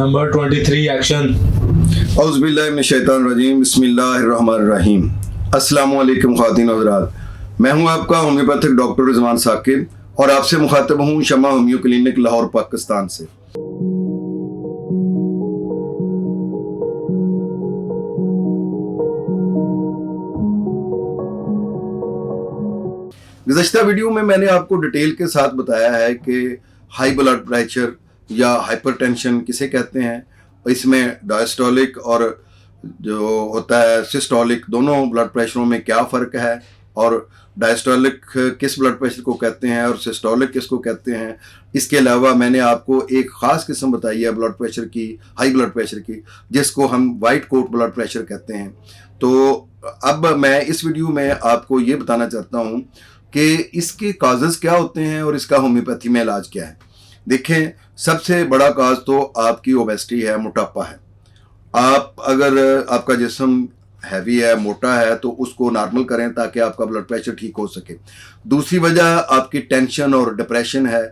Number 23 action. औज़ुबिल्लाहिमिनश्शैतानिर्रजीम बिस्मिल्लाहिर्रहमानिर्रहीम। अस्सलामु अलैकुम ख़वातीन हज़रात, मैं हूं आपका होम्योपैथिक डॉक्टर रिजवान साकिब और आपसे मुखातब हूं शमा होम्यो क्लिनिक लाहौर पाकिस्तान से। गुज़श्ता वीडियो में मैंने आपको डिटेल के साथ बताया है कि हाई ब्लड प्रेशर या हाइपरटेंशन किसे कहते हैं, इसमें डायस्टोलिक और जो होता है सिस्टोलिक दोनों ब्लड प्रेशरों में क्या फ़र्क है, और डायस्टोलिक किस ब्लड प्रेशर को कहते हैं और सिस्टोलिक किसको कहते हैं। इसके अलावा मैंने आपको एक ख़ास किस्म बताई है ब्लड प्रेशर की, हाई ब्लड प्रेशर की, जिसको हम वाइट कोट ब्लड प्रेशर कहते हैं। तो अब मैं इस वीडियो में आपको ये बताना चाहता हूँ कि इसके काजेज़ क्या होते हैं और इसका होम्योपैथी में इलाज क्या है। देखें, सबसे बड़ा काज तो आपकी ओबेसिटी है, मोटापा है। आप अगर आपका जिस्म हैवी है, मोटा है, तो उसको नॉर्मल करें ताकि आपका ब्लड प्रेशर ठीक हो सके। दूसरी वजह आपकी टेंशन और डिप्रेशन है,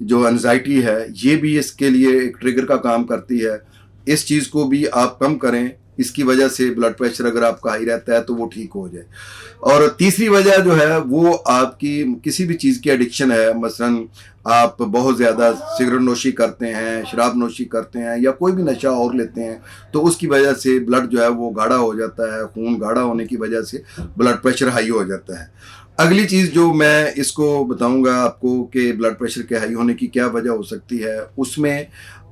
जो एंजाइटी है, ये भी इसके लिए एक ट्रिगर का काम करती है। इस चीज़ को भी आप कम करें, इसकी वजह से ब्लड प्रेशर अगर आपका हाई रहता है तो वो ठीक हो जाए। और तीसरी वजह जो है वो आपकी किसी भी चीज़ की एडिक्शन है, मसलन आप बहुत ज़्यादा सिगरेट नोशी करते हैं, शराब नोशी करते हैं या कोई भी नशा और लेते हैं, तो उसकी वजह से ब्लड जो है वो गाढ़ा हो जाता है। खून गाढ़ा होने की वजह से ब्लड प्रेशर हाई हो जाता है। अगली चीज़ जो मैं इसको बताऊंगा आपको कि ब्लड प्रेशर के हाई होने की क्या वजह हो सकती है, उसमें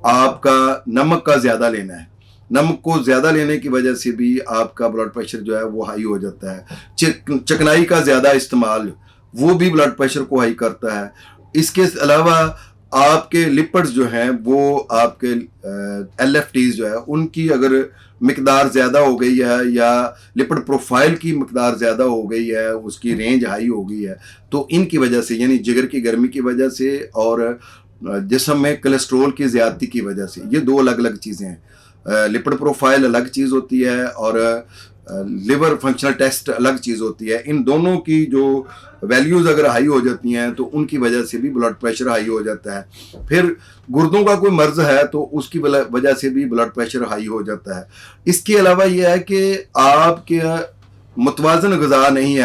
आपका नमक का ज़्यादा लेना है। नमक को ज़्यादा लेने की वजह से भी आपका ब्लड प्रेशर जो है वो हाई हो जाता है। चिकनाई का ज़्यादा इस्तेमाल वो भी ब्लड प्रेशर को हाई करता है। इसके अलावा आपके लिपिड्स जो हैं वो आपके LFTs जो है उनकी अगर मिकदार ज़्यादा हो गई है या लिपिड प्रोफाइल की मिकदार ज़्यादा हो गई है, उसकी रेंज हाई हो गई है, तो इनकी वजह से, यानी जिगर की गर्मी की वजह से और जिस्म में कोलेस्ट्रोल की ज़्यादती की वजह से, ये दो अलग अलग चीज़ें हैं। लिपिड प्रोफाइल अलग चीज़ होती है और लिवर फंक्शनल टेस्ट अलग चीज़ होती है। इन दोनों की जो वैल्यूज़ अगर हाई हो जाती हैं तो उनकी वजह से भी ब्लड प्रेशर हाई हो जाता है। फिर गुर्दों का कोई मर्ज़ है तो उसकी वजह से भी ब्लड प्रेशर हाई हो जाता है। इसके अलावा यह है कि आपके मुतवाज़न ग़िज़ा नहीं है,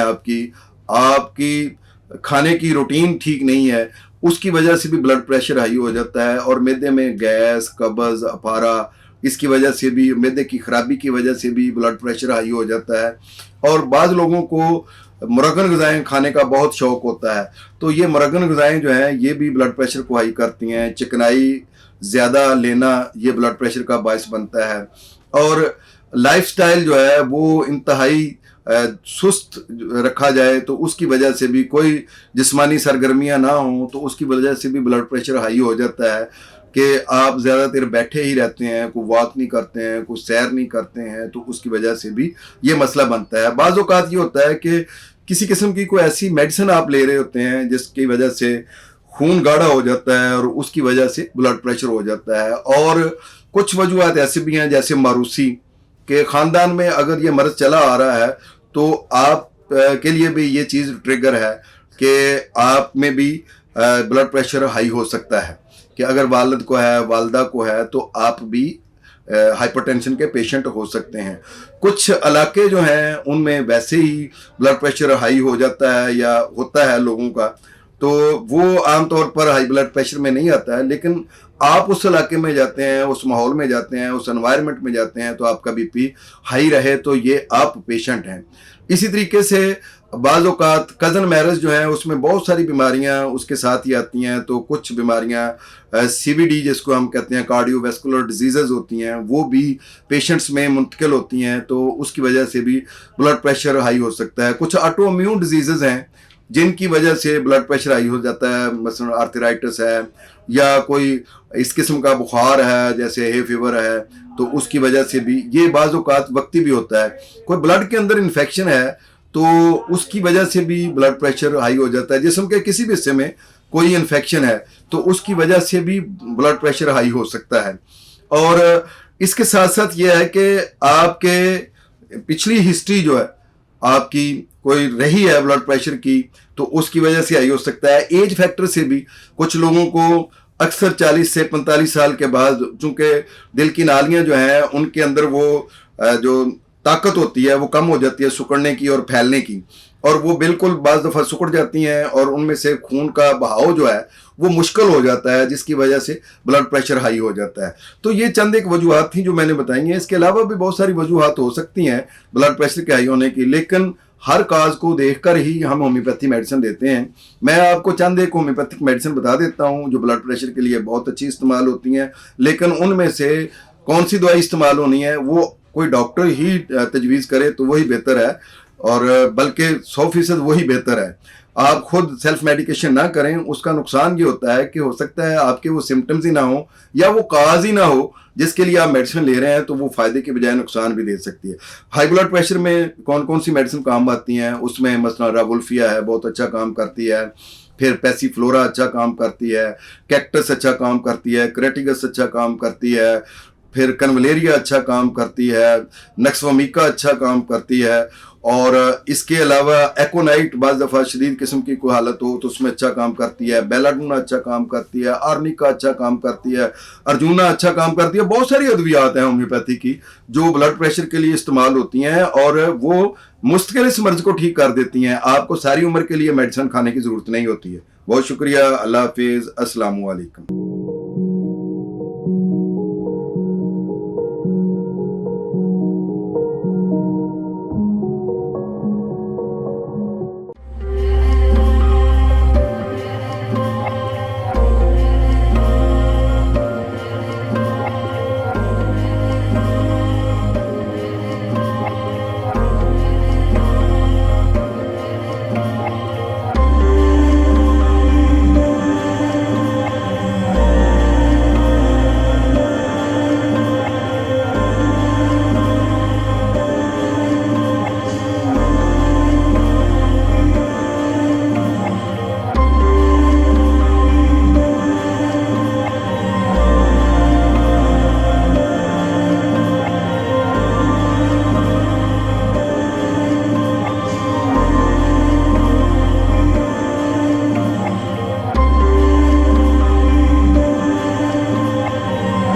आपकी खाने की रूटीन ठीक नहीं है, उसकी वजह से भी ब्लड प्रेशर हाई हो जाता है। और मैदे में गैस, कब्ज़, अफारा, इसकी वजह से भी, मैदे की ख़राबी की वजह से भी ब्लड प्रेशर हाई हो जाता है। और बाज़ लोगों को मुरगन ग़िज़ाएँ खाने का बहुत शौक़ होता है, तो ये मुरगन ग़िज़ाएँ जो हैं ये भी ब्लड प्रेशर को हाई करती हैं। चिकनाई ज़्यादा लेना ये ब्लड प्रेशर का बायस बनता है। और लाइफस्टाइल जो है वो इंतहाई सुस्त रखा जाए तो उसकी वजह से भी, कोई जिस्मानी सरगर्मियाँ ना हों तो उसकी वजह से भी ब्लड प्रेशर हाई हो जाता है। कि आप ज़्यादा देर बैठे ही रहते हैं, कोई वॉक नहीं करते हैं, कोई सैर नहीं करते हैं, तो उसकी वजह से भी ये मसला बनता है। बाज़ औक़ात ये होता है कि किसी किस्म की कोई ऐसी मेडिसिन आप ले रहे होते हैं जिसकी वजह से खून गाढ़ा हो जाता है और उसकी वजह से ब्लड प्रेशर हो जाता है। और कुछ वजूहत ऐसे भी हैं, जैसे मारूसी के ख़ानदान में अगर ये मर्ज़ चला आ रहा है तो आप के लिए भी ये चीज़ ट्रिगर है कि आप में भी ब्लड प्रेशर हाई हो सकता है। कि अगर वालिद को है, वालदा को है, तो आप भी हाइपरटेंशन के पेशेंट हो सकते हैं। कुछ इलाके जो हैं उनमें वैसे ही ब्लड प्रेशर हाई हो जाता है या होता है लोगों का, तो वो आमतौर पर हाई ब्लड प्रेशर में नहीं आता है। लेकिन आप उस इलाके में जाते हैं, उस माहौल में जाते हैं, उस एनवायरनमेंट में जाते हैं, तो आपका BP हाई रहे तो ये आप पेशेंट हैं। इसी तरीके से बाज़ औक़ात कज़न मैरिज जो है उसमें बहुत सारी बीमारियां उसके साथ ही आती हैं। तो कुछ बीमारियां CVD जिसको हम कहते हैं, कार्डियोवैस्कुलर डिजीज़ होती हैं, वो भी पेशेंट्स में मुंतकिल होती हैं, तो उसकी वजह से भी ब्लड प्रेशर हाई हो सकता है। कुछ ऑटो इम्यून डिजीज़ हैं जिनकी वजह से ब्लड प्रेशर हाई हो जाता है, मसलन आर्थराइटिस है या कोई इस किस्म का बुखार है जैसे हे फीवर है, तो उसकी वजह से भी ये बाज़ औक़ात वक्ती भी होता है। कोई ब्लड के अंदर इन्फेक्शन है तो उसकी वजह से भी ब्लड प्रेशर हाई हो जाता है। जिस्म के किसी भी हिस्से में कोई इन्फेक्शन है तो उसकी वजह से भी ब्लड प्रेशर हाई हो सकता है। और इसके साथ साथ ये है कि आपके पिछली हिस्ट्री जो है आपकी कोई रही है ब्लड प्रेशर की, तो उसकी वजह से हाई हो सकता है। एज फैक्टर से भी कुछ लोगों को अक्सर 40 से 45 साल के बाद, चूंकि दिल की नालियां जो हैं उनके अंदर वो जो ताकत होती है वो कम हो जाती है सिकुड़ने की और फैलने की, और वो बिल्कुल बाज़ दफ़ा सिकुड़ जाती हैं और उनमें से खून का बहाव जो है वो मुश्किल हो जाता है, जिसकी वजह से ब्लड प्रेशर हाई हो जाता है। तो ये चंद एक वजूहत थी जो मैंने बताई हैं। इसके अलावा भी बहुत सारी वजूहत हो सकती हैं ब्लड प्रेशर के हाई होने की, लेकिन हर काज को देखकर ही हम होम्योपैथी मेडिसिन देते हैं। मैं आपको चंद एक होम्योपैथिक मेडिसिन बता देता हूँ जो ब्लड प्रेशर के लिए बहुत अच्छी इस्तेमाल होती हैं, लेकिन उनमें से कौन सी दवाई इस्तेमाल होनी है वो कोई डॉक्टर ही तजवीज़ करे तो वही बेहतर है, और बल्कि 100% वही बेहतर है। आप खुद सेल्फ मेडिकेशन ना करें, उसका नुकसान ये होता है कि हो सकता है आपके वो सिम्टम्स ही ना हो या वो काज ही ना हो जिसके लिए आप मेडिसिन ले रहे हैं, तो वो फायदे के बजाय नुकसान भी दे सकती है। हाई ब्लड प्रेशर में कौन कौन सी मेडिसिन काम आती हैं, उसमें मसलन रावुल्फिया है, बहुत अच्छा काम करती है। फिर पैसीफ्लोरा अच्छा काम करती है, कैक्टस अच्छा काम करती है, क्रेटिगस अच्छा काम करती है, फिर कन्वलेरिया अच्छा काम करती है, नक्सवमिका अच्छा काम करती है, और इसके अलावा एकोनाइट बाज़ दफ़ा शदीद किस्म की कोई हालत हो तो उसमें अच्छा काम करती है, बेलाडूना अच्छा काम करती है, आर्निका अच्छा काम करती है, अर्जुना अच्छा काम करती है। बहुत सारी अद्वियात हैं होम्योपैथी की जो ब्लड प्रेशर के लिए इस्तेमाल होती हैं और वो मुस्तकिल इस मर्ज को ठीक कर देती हैं। आपको सारी उम्र के लिए मेडिसिन खाने की ज़रूरत नहीं होती है। बहुत शुक्रिया। अल्लाह हाफिज़। अस्सलामु अलैकुम।